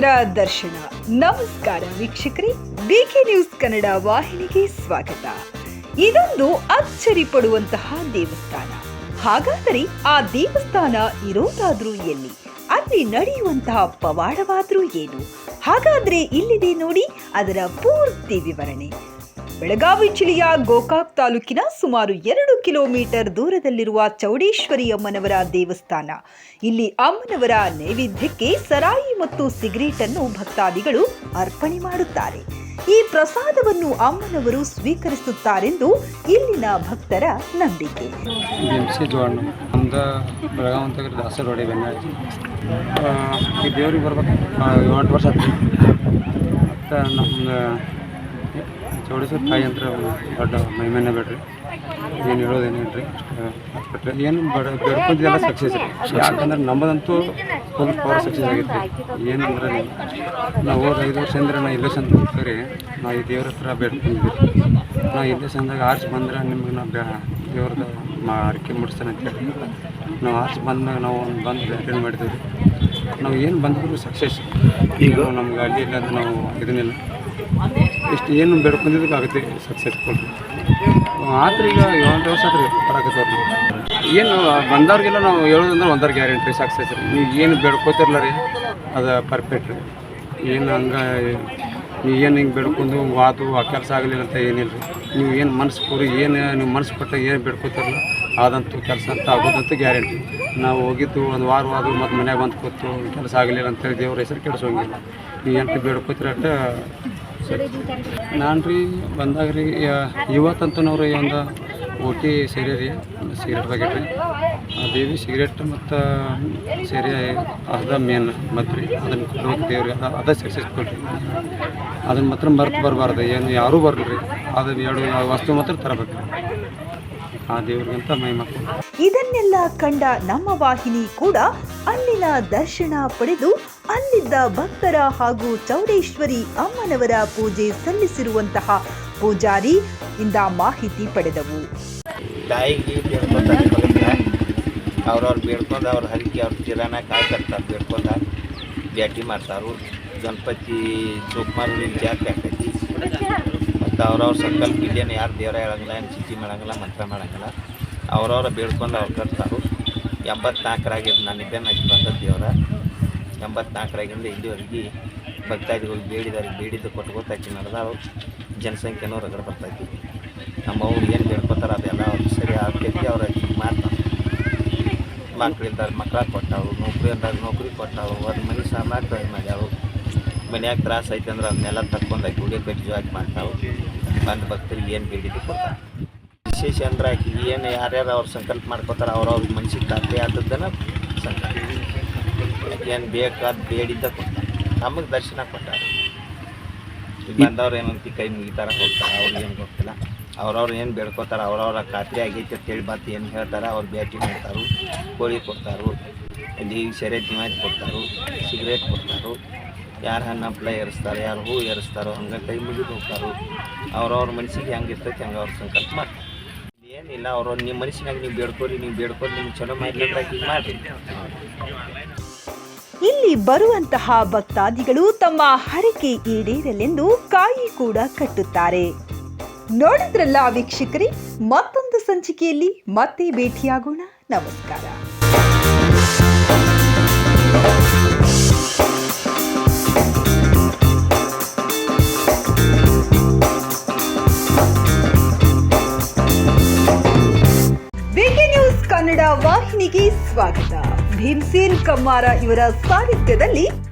ಕ್ಷೇತ್ರ ದರ್ಶನ. ನಮಸ್ಕಾರ ವೀಕ್ಷಕರೇ, ಬಿಕೆ ನ್ಯೂಸ್ ಕನ್ನಡ ವಾಹಿನಿಗೆ ಸ್ವಾಗತ. ಇದೊಂದು ಅಚ್ಚರಿ ಪಡುವಂತಹ ದೇವಸ್ಥಾನ. ಹಾಗಾದರೆ ಆ ದೇವಸ್ಥಾನ ಇರೋದಾದ್ರೂ ಎಲ್ಲಿ? ಅಲ್ಲಿ ನಡೆಯುವಂತಹ ಪವಾಡವಾದ್ರೂ ಏನು? ಹಾಗಾದ್ರೆ ಇಲ್ಲಿದೆ ನೋಡಿ ಅದರ ಪೂರ್ತಿ ವಿವರಣೆ. ಬೆಳಗಾವಿ ಜಿಲ್ಲೆಯ ಗೋಕಾಕ್ ತಾಲೂಕಿನ ಸುಮಾರು 2 ಕಿಲೋಮೀಟರ್ ದೂರದಲ್ಲಿರುವ ಚೌಡೇಶ್ವರಿ ಅಮ್ಮನವರ ದೇವಸ್ಥಾನ. ಇಲ್ಲಿ ಅಮ್ಮನವರ ನೈವೇದ್ಯಕ್ಕೆ ಸರಾಯಿ ಮತ್ತು ಸಿಗರೇಟ್ ಅನ್ನು ಭಕ್ತಾದಿಗಳು ಅರ್ಪಣೆ ಮಾಡುತ್ತಾರೆ. ಈ ಪ್ರಸಾದವನ್ನು ಅಮ್ಮನವರು ಸ್ವೀಕರಿಸುತ್ತಾರೆಂದು ಇಲ್ಲಿನ ಭಕ್ತರ ನಂಬಿಕೆ. ದೇವ್ರಿಗೆ ಬರ್ಬೇಕು 8 ವರ್ಷ ಆಯ್ತು. ಮತ್ತು ನಮ್ಗೆ ಚೌಡೇಶ್ವರಿ ತಾಯಿ ಅಂತ ದೊಡ್ಡ ಮಹಿಮೆನೇ ಬೇಡ್ರಿ, ಏನು ಹೇಳೋದೇನೇನು ರೀ, ಅಷ್ಟು ಏನು ಬೇಡ್ಕೊಂಡೆಲ್ಲ ಸಕ್ಸಸ್ ರೀ. ಯಾಕಂದ್ರೆ ನಮ್ಮದಂತೂ ಫುಲ್ ಪವರ್ ಸಕ್ಸಸ್ ಆಗೈತೆ ರೀ. ಏನಂದ್ರೆ ನಾವು 5 ವರ್ಷದಿಂದ ನಾವು ಇಲ್ಲೇ ಸಂತ ಹೋಗ್ತೀವಿ. ನಾವು ಈ ದೇವ್ರ ಹತ್ರ ಬೇಡ್ಕೊಂಡಿದ್ವಿ. ನಾವು ಇಲ್ಲೇ ಸಂದಾಗ ಆರ್ಚ್ ಬಂದ್ರೆ ನಿಮ್ಗೆ ನಾವು ದೇವ್ರದ್ದು ಅರಿಕೆ ಮುಡಿಸ್ತೇನೆ ಅಂತೇಳಿ ನಾವು ಆರ್ಚ್ ಬಂದಾಗ ನಾವು ಬಂದು ಅಟೆಂಡ್ ಮಾಡಿದ್ದೀವಿ. ನಾವು ಏನು ಬಂದರೂ ಸಕ್ಸಸ್. ಈಗ ನಮ್ಗೆ ಅಲ್ಲಿ ಇಲ್ಲ ಅಂತ ನಾವು ಇದನ್ನಿಲ್ಲ, ಇಷ್ಟು ಏನು ಬೇಡ್ಕೊಂಡಿದ್ದಕ್ಕೆ ಆಗುತ್ತೆ ಸಕ್ಸಸ್ಫುಲ್. ಆದ್ರೆ ಈಗ 8 ವರ್ಷ ಆದ್ರೆ ಬರಾಕತ್ತವ್ರು. ಏನು ಬಂದವ್ರಿಗೆಲ್ಲ ನಾವು ಹೇಳೋದಂದ್ರೆ ಒಂದರ ಗ್ಯಾರಂಟಿ ಸಕ್ಸಸ್ ರೀ. ನೀವು ಏನು ಬೇಡ್ಕೋತಿರಲ್ಲ ರೀ ಅದು ಪರ್ಫೆಕ್ಟ್ ರೀ. ಏನು ಹಂಗೆ ನೀವು ಏನು ಹಿಂಗೆ ಬೇಡ್ಕೊಂಡು ವಾದು ಆ ಕೆಲಸ ಆಗಲಿಲ್ಲ ಅಂತ ಏನಿಲ್ಲ ರೀ. ನೀವು ಏನು ಮನಸ್ಸು ಪೂರಿ ಏನು ನೀವು ಮನಸ್ಸು ಪಟ್ಟಾಗ ಏನು ಬೇಡ್ಕೋತಿರಲ್ಲ ಆದಂತೂ ಕೆಲಸ ಅಂತ ಆಗೋದಂತೂ ಗ್ಯಾರಂಟಿ. ನಾವು ಹೋಗಿದ್ದು ಒಂದು ವಾರ ವಾದು ಮತ್ತು ಮನೆಯಾಗ ಬಂದು ಕೂತು ಕೆಲಸ ಆಗಲಿಲ್ಲ ಅಂತೇಳಿ ದೇವ್ರ ಹೆಸರು ಕೆಡಿಸೋಂಗಿಲ್ಲ. ನೀವು ಎಂಟು ಬೇಡ್ಕೋತಿರಟ್ಟ ನಾನು ರೀ ಬಂದಾಗ ರೀ ಇವತ್ತಂತೂ ನಾವು ರೀ ಒಂದು ಓಟಿ ಸೇರಿ ರೀ ಸಿಗರೇಟ್ ಪ್ಯಾಕೆಟ್ ರೀ, ದೇವಿ ಸಿಗರೇಟ್ ಮತ್ತು ಸೇರಿ ಅದ ಮೇನ್ ಮತ್ತು ರೀ ಅದನ್ನು ಕೊಡ್ಬೇಕು ದೇವ್ರಿಗೆ. ಅದೇ ಸಕ್ಸಸ್ಫುಲ್ ರೀ. ಅದನ್ನು ಮಾತ್ರ ಮರೆತು ಬರಬಾರ್ದು, ಏನು ಯಾರೂ ಬರಲಿ ರೀ. ಅದನ್ನು 2 ವಸ್ತು ಮಾತ್ರ ತರಬೇಕು ಆ ದೇವ್ರಿಗಂತ ಮೈ ಮಕ್ಕಳು. ಇದನ್ನೆಲ್ಲ ಕಂಡ ನಮ್ಮ ವಾಹಿನಿ ಕೂಡ ಅಲ್ಲಿನ ದರ್ಶನ ಪಡೆದು ಅಲ್ಲಿದ್ದ ಭಕ್ತರ ಹಾಗೂ ಚೌಡೇಶ್ವರಿ ಅಮ್ಮನವರ ಪೂಜೆ ಸಲ್ಲಿಸಿರುವಂತಹ ಪೂಜಾರಿ ಇಂದ ಮಾಹಿತಿ ಪಡೆದವು. ತಾಯಿಗೆ ಅವ್ರವ್ರು ಬೇಡ್ಕೊಂಡು ಅವ್ರ ಹರಿಕೆ ಅವ್ರ ಕಿರಾಣ ಕಾಯ್ಕರ್ತಾರೆ, ಬೇಡ್ಕೊಂಡ ಬ್ಯಾಟಿ ಮಾಡ್ತಾರೆ. ಗಣಪತಿ ಚೌಕ್ಮಾರು ಜಾತ್ರೆ ಆಕೈತಿ. ಮತ್ತು ಅವ್ರವ್ರ ಸಂಕಲ್ಪ ಇಲ್ಲೇನು ಯಾರು ದೇವರ ಹೇಳಂಗಿಲ್ಲ, ಏನು ಚಿಟ್ಟಿ ಮಾಡಂಗಿಲ್ಲ, ಮಂತ್ರ ಮಾಡಂಗಿಲ್ಲ. ಅವ್ರವ್ರ ಬೇಡ್ಕೊಂಡು ಅವ್ರು ಕಟ್ತಾರೆ. 84ರಾಗಿದ್ದು ನಾನು ಇದ್ದೇನಾಗಿ ಬಂದ ದೇವರ 84ರಾಗಿಂದ ಇಲ್ಲಿವರೆಗೆ ಭಕ್ತಾದಿಗಳು ಬೇಡಿದ್ದು ಕೊಟ್ಕೋತಾಕಿ ನಡೆದಾವು. ಜನಸಂಖ್ಯೆನೂ ರಗಡ ಬರ್ತೈತಿ. ನಮ್ಮ ಅವ್ರು ಏನು ಬೇಡ್ಕೋತಾರೆ ಅದೆಲ್ಲ ಅವ್ರಿಗೆ ಸರಿ ಆಗ್ತೈತಿ. ಅವ್ರ ಮಾಡ್ತಾರೆ. ಮಕ್ಕಳಿದ್ದಾರೆ ಮಕ್ಕಳ ಕೊಟ್ಟಾವು, ನೌಕರಿ ಅಂದಾಗ ನೌಕರಿ ಕೊಟ್ಟಾವು, ಒಂದು ಮನೆ ಸಾಮಾನು ಮಾಡ್ಯಾವು. ಮನ್ಯಾಗ ತ್ರಾಸ ಐತೆ ಅಂದ್ರೆ ಅದನ್ನೆಲ್ಲ ತಕ್ಕೊಂಡು ಗುಡಿ ಕಟ್ಟಿ ಜಾಕಿ ಮಾಡ್ತಾವೆ. ಬಂದು ಭಕ್ತರಿಗೆ ಏನು ಬೇಡಿದ್ದು ಕೊಡ್ತಾರೆ. ವಿಶೇಷ ಅಂದ್ರೆ ಆಕೆಗೆ ಏನು ಯಾರ್ಯಾರು ಅವ್ರು ಸಂಕಲ್ಪ ಮಾಡ್ಕೋತಾರೆ ಅವ್ರವ್ರ ಮನ್ಸಿಗೆ ತಾತ್ರೆ ಆದದ್ದನ್ನು ಸಂಕಲ್ಪ ಏನು ಬೇಕಾದ ಬೇಡಿದ್ದ ಕೊಡ್ತಾರೆ. ನಮಗೆ ದರ್ಶನ ಕೊಟ್ಟಾರೆ. ಬಂದವ್ರು ಏನಂತ ಕೈ ಮುಗಿತಾರೆ ಹೋಗ್ತಾರೆ. ಅವ್ರಿಗೆ ಏನು ಗೊತ್ತಿಲ್ಲ. ಅವ್ರವ್ರು ಏನು ಬೇಡ್ಕೋತಾರೆ ಅವ್ರವ್ರ ಖಾತ್ರಿ ಆಗೈತೆ ಅಂತೇಳಿ ಮತ್ತೆ ಏನು ಹೇಳ್ತಾರೆ ಅವ್ರು ಭೇಟಿ ಮಾಡ್ತಾರೆ. ಕೋಳಿ ಕೊಡ್ತಾರೆ, ಇಲ್ಲಿ ಸೆರೆ ನಿವಾಜ್ ಕೊಡ್ತಾರೆ, ಸಿಗರೇಟ್ ಕೊಡ್ತಾರೆ. ಯಾರು ಹಣ್ಣು ಹಂಪಲ ಏರಿಸ್ತಾರೆ, ಯಾರು ಹೂ ಏರಿಸ್ತಾರೋ ಹಂಗೆ ಕೈ ಮುಗಿದು ಹೋಗ್ತಾರೆ. ಅವ್ರವ್ರ ಮನಸ್ಸಿಗೆ ಹೆಂಗೆ ಇರ್ತೈತೆ ಹಂಗೆ ಅವ್ರ ಸಂಕಲ್ಪ ಮಾಡ್ತಾರೆ. ಏನಿಲ್ಲ ಅವರು ನಿಮ್ಮ ಮನಸ್ಸಿನಾಗ ನೀವು ಬೇಡ್ಕೊರಿ ನಿಮ್ಗೆ ಚಲೋ ಮಾಡಿದ್ರೆ ಈಗ ಮಾಡಿರಿ. ಇಲ್ಲಿ ಬರುವಂತಹ ಭಕ್ತಾದಿಗಳು ತಮ್ಮ ಹರಕೆ ಈಡೇರಲೆಂದು ಕಾಯಿ ಕೂಡ ಕಟ್ಟುತ್ತಾರೆ. ನೋಡಿದ್ರಲ್ಲ ವೀಕ್ಷಕರೇ, ಮತ್ತೊಂದು ಸಂಚಿಕೆಯಲ್ಲಿ ಮತ್ತೆ ಭೇಟಿಯಾಗೋಣ. ನಮಸ್ಕಾರ. ಬಿಕೆ ನ್ಯೂಸ್ ಕನ್ನಡ ವಾಹಿನಿಗೆ ಸ್ವಾಗತ. ಭೀಮ್ಸೇನ್ ಕಮ್ಮಾರ ಇವರ ಸಾಹಿತ್ಯದಲ್ಲಿ